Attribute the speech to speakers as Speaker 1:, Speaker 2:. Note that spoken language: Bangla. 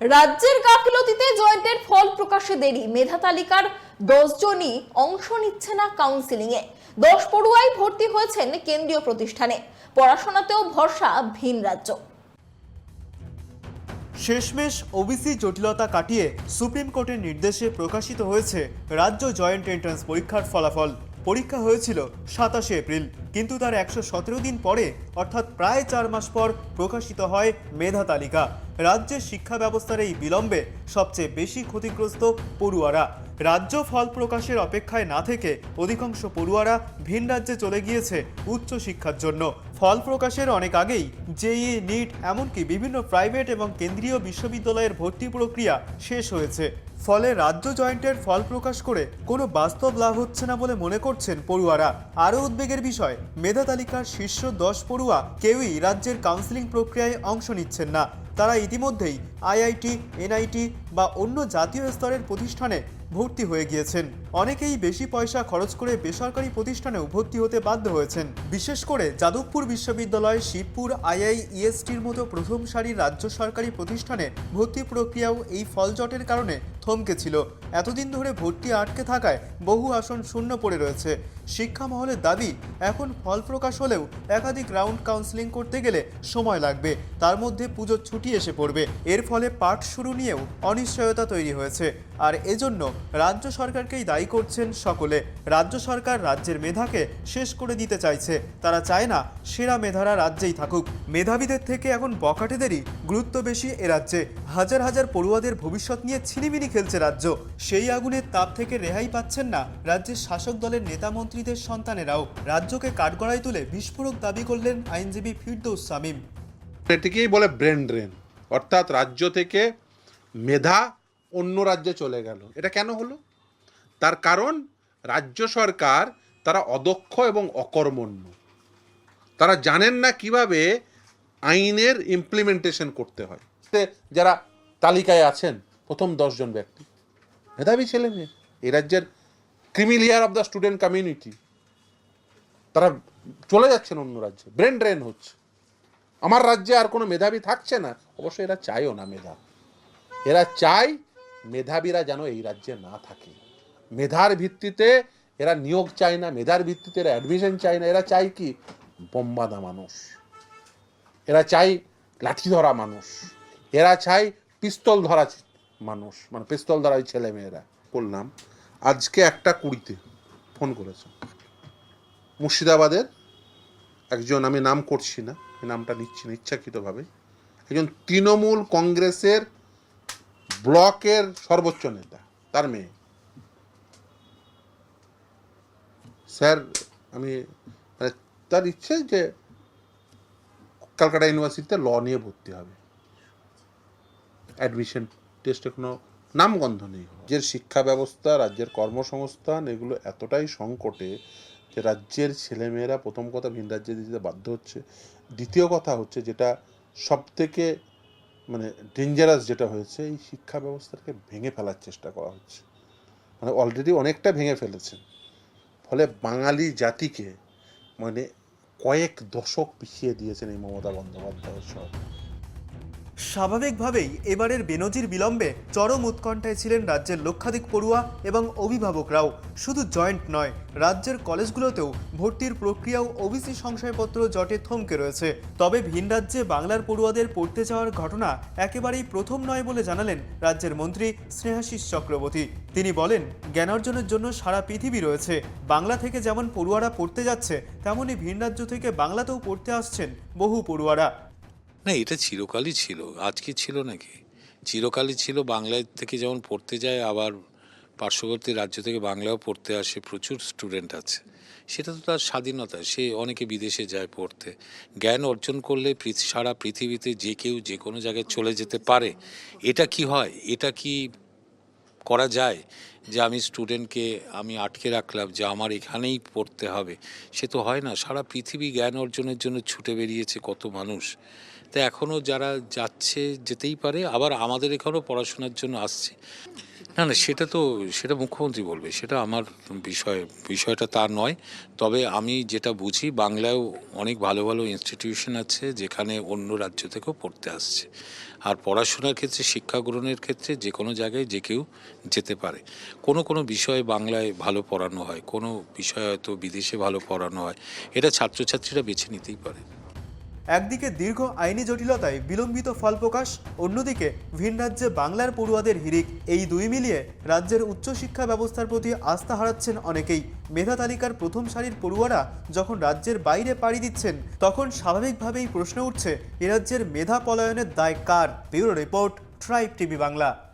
Speaker 1: রাজ্যের গাফিলতিতে জয়েন্টের ফল প্রকাশে দেরি, মেধা তালিকার 10 জনই অংশ নিচ্ছে না কাউন্সিলিং এ। 10 পড়ুয়াই ভর্তি হয়েছেন কেন্দ্রীয় প্রতিষ্ঠানে, পড়াশোনাতেও ভরসা ভিন রাজ্য।
Speaker 2: শেষমেশ ওবিসি জটিলতা কাটিয়ে সুপ্রিম কোর্টের নির্দেশে প্রকাশিত হয়েছে রাজ্য জয়েন্ট এন্ট্রান্স পরীক্ষার ফলাফল। পরীক্ষা হয়েছিল 27 এপ্রিল, কিন্তু তার 117 দিন পরে অর্থাৎ প্রায় 4 মাস পর প্রকাশিত হয় মেধা তালিকা। রাজ্যের শিক্ষা ব্যবস্থার এই বিলম্বে সবচেয়ে বেশি ক্ষতিগ্রস্ত পড়ুয়ারা। রাজ্য ফল প্রকাশের অপেক্ষায় না থেকে অধিকাংশ পড়ুয়ারা ভিন রাজ্যে চলে গিয়েছে উচ্চ শিক্ষার জন্য। ফল প্রকাশের অনেক আগেই জেইই, নিট এমনকি বিভিন্ন প্রাইভেট এবং কেন্দ্রীয় বিশ্ববিদ্যালয়ের ভর্তি প্রক্রিয়া শেষ হয়েছে। ফলে রাজ্য জয়েন্টের ফল প্রকাশ করে কোনো বাস্তব লাভ হচ্ছে না বলে মনে করছেন পড়ুয়ারা। আরও উদ্বেগের বিষয়, মেধা তালিকার শীর্ষ 10 পড়ুয়া কেউই রাজ্যের কাউন্সিলিং প্রক্রিয়ায় অংশ নিচ্ছেন না। তারা ইতিমধ্যেই আইআইটি, এনআইটি বা অন্য জাতীয় স্তরের প্রতিষ্ঠানে ভর্তি হয়ে গিয়েছেন। অনেকেই বেশি পয়সা খরচ করে বেসরকারি প্রতিষ্ঠানেও ভর্তি হতে বাধ্য হয়েছেন। বিশেষ করে যাদবপুর বিশ্ববিদ্যালয়, শিবপুর আইআইইএসটির মতো প্রথম সারির রাজ্য সরকারি প্রতিষ্ঠানে ভর্তি প্রক্রিয়াও এই ফলজটের কারণে থমকে ছিল। এতদিন ধরে ভর্তি আটকে থাকায় বহু আসন শূন্য পড়ে রয়েছে। শিক্ষা মহলের দাবি, এখন ফল প্রকাশ হলেও একাধিক রাউন্ড কাউন্সিলিং করতে গেলে সময় লাগবে, তার মধ্যে পুজোর ছুটি এসে পড়বে। এর ফলে পাঠ শুরু নিয়েও অনিশ্চয়তা তৈরি হয়েছে। আর এজন্য রাজ্য সরকারকেই দায়ী করছেন সকলে। রাজ্য সরকার রাজ্যের মেধাকে শেষ করে দিতে চাইছে। তারা চায় না সেরা মেধারা রাজ্যেই থাকুক। মেধাবীদের থেকে এখন বখাটেদেরই গুরুত্ব বেশি এ রাজ্যে। হাজার হাজার পড়ুয়াদের ভবিষ্যৎ নিয়ে ছিনিমিনি খেলছে রাজ্য। সেই আগুনের তাপ থেকে রেহাই পাচ্ছেন না রাজ্যের শাসক দলের নেতা মন্ত্রীদের সন্তানেরাও। রাজ্যকে কাঠগড়ায় তুলে বিস্ফোরক দাবি করলেন আইনজীবী ফিরদৌস শামীম।
Speaker 3: এটিকেই বলে ব্রেন ড্রেন, অর্থাৎ রাজ্য থেকে মেধা অন্য রাজ্যে চলে গেল। এটা কেন হলো? তার কারণ রাজ্য সরকার তারা অদক্ষ এবং অকর্মণ্য। তারা জানেন না কিভাবে আইনের ইমপ্লিমেন্টেশন করতে হয়। যারা তালিকায় আছেন প্রথম 10 জন ব্যক্তি মেধাবী ছেলে মেয়ে, এই রাজ্যের creamy layer of the student community, তারা চলে যাচ্ছেন অন্য রাজ্যে, ব্রেন ড্রেন হচ্ছে। আমার রাজ্যে আর কোনো মেধাবী থাকছে না। অবশ্যই এরা চায়ও না মেধা। এরা চায় মেধাবীরা যেন এই রাজ্যে না থাকে। মেধার ভিত্তিতে এরা নিয়োগ চায় না, মেধার ভিত্তিতে এরা অ্যাডমিশন চায় না। এরা চায় কি? বোম্বাদা মানুষ, এরা চায় লাঠি ধরা মানুষ, এরা চায় পিস্তল ধরা মানুষ, মানে পিস্তল ধরা ছেলে মেয়েরা। বললাম আজকে 1:20 ফোন করেছে মুর্শিদাবাদের একজন, আমি নাম করছি না, নামটা নিচ্ছি না ইচ্ছাকৃতভাবে, একজন তৃণমূল কংগ্রেসের ব্লকের সর্বোচ্চ নেতা, তার মেয়ে। স্যার, আমি মানে তার ইচ্ছে যে কলকাতা ইউনিভার্সিটিতে ল নিয়ে ভর্তি হবে, অ্যাডমিশন টেস্টে কোনো নামগন্ধ নেই। রাজ্যের শিক্ষা ব্যবস্থা, রাজ্যের কর্মসংস্থান এগুলো এতটাই সংকটে যে রাজ্যের ছেলেমেয়েরা প্রথম কথা ভিন রাজ্যে দিতে বাধ্য হচ্ছে। দ্বিতীয় কথা হচ্ছে, যেটা সব থেকে মানে ডেঞ্জারাস যেটা হয়েছে, এই শিক্ষা ব্যবস্থাটাকে ভেঙে ফেলার চেষ্টা করা হচ্ছে। মানে অলরেডি অনেকটা ভেঙে ফেলেছেন। ফলে বাঙালি জাতিকে মানে কয়েক দশক পিছিয়ে দিয়েছেন এই মমতা বন্দ্যোপাধ্যায়ের সরকার।
Speaker 2: স্বাভাবিকভাবেই এবারের বেনজির বিলম্বে চরম উৎকণ্ঠায় ছিলেন রাজ্যের লক্ষাধিক পড়ুয়া এবং অভিভাবকরাও। শুধু জয়েন্ট নয়, রাজ্যের কলেজগুলোতেও ভর্তির প্রক্রিয়াও ওবিসি সংশয়পত্র জটে থমকে রয়েছে। তবে ভিন রাজ্যে বাংলার পড়ুয়াদের পড়তে যাওয়ার ঘটনা একেবারেই প্রথম নয় বলে জানালেন রাজ্যের মন্ত্রী স্নেহাশিস চক্রবর্তী। তিনি বলেন, জ্ঞানার্জনের জন্য সারা পৃথিবী রয়েছে। বাংলা থেকে যেমন পড়ুয়ারা পড়তে যাচ্ছে, তেমনই ভিন রাজ্য থেকে বাংলাতেও পড়তে আসছেন বহু পড়ুয়ারা।
Speaker 4: না, এটা চিরকালই ছিল, আজকে ছিল নাকি? চিরকালই ছিল। বাংলায় থেকে যেমন পড়তে যায়, আবার পার্শ্ববর্তী রাজ্য থেকে বাংলাও পড়তে আসে, প্রচুর স্টুডেন্ট আছে। সেটা তো তার স্বাধীনতা, সে অনেকে বিদেশে যায় পড়তে। জ্ঞান অর্জন করলে সারা পৃথিবীতে যে কেউ যে কোনো জায়গায় চলে যেতে পারে। এটা কি হয়? এটা কি করা যায় যে আমি স্টুডেন্টকে আমি আটকে রাখলাম যে আমার এখানেই পড়তে হবে? সে তো হয় না। সারা পৃথিবী জ্ঞান অর্জনের জন্য ছুটে বেরিয়েছে কত মানুষ। তাই এখনও যারা যাচ্ছে যেতেই পারে, আবার আমাদের এখানেও পড়াশোনার জন্য আসছে। না না, সেটা মুখ্যমন্ত্রী বলবে, সেটা আমার বিষয়টা তার নয়। তবে আমি যেটা বুঝি, বাংলায়ও অনেক ভালো ভালো ইনস্টিটিউশন আছে যেখানে অন্য রাজ্য থেকেও পড়তে আসছে। আর পড়াশোনার ক্ষেত্রে, শিক্ষা গ্রহণের ক্ষেত্রে যে কোনো জায়গায় যে কেউ যেতে পারে। কোনো বিষয়ে বাংলায় ভালো পড়ানো হয়, কোনো বিষয় হয়তো বিদেশে ভালো পড়ানো হয়, এটা ছাত্রছাত্রীরা বেছে নিতেই পারে।
Speaker 2: একদিকে দীর্ঘ আইনি জটিলতায় বিলম্বিত ফল প্রকাশ, অন্যদিকে ভিন রাজ্যে বাংলার পড়ুয়াদের হিড়িক, এই দুই মিলিয়ে রাজ্যের উচ্চশিক্ষা ব্যবস্থার প্রতি আস্থা হারাচ্ছেন অনেকেই। মেধা তালিকার প্রথম সারির পড়ুয়ারা যখন রাজ্যের বাইরে পাড়ি দিচ্ছেন, তখন স্বাভাবিকভাবেই প্রশ্ন উঠছে, এ রাজ্যের মেধা পলায়নের দায় কার? Bureau report, tribe TV Bangla.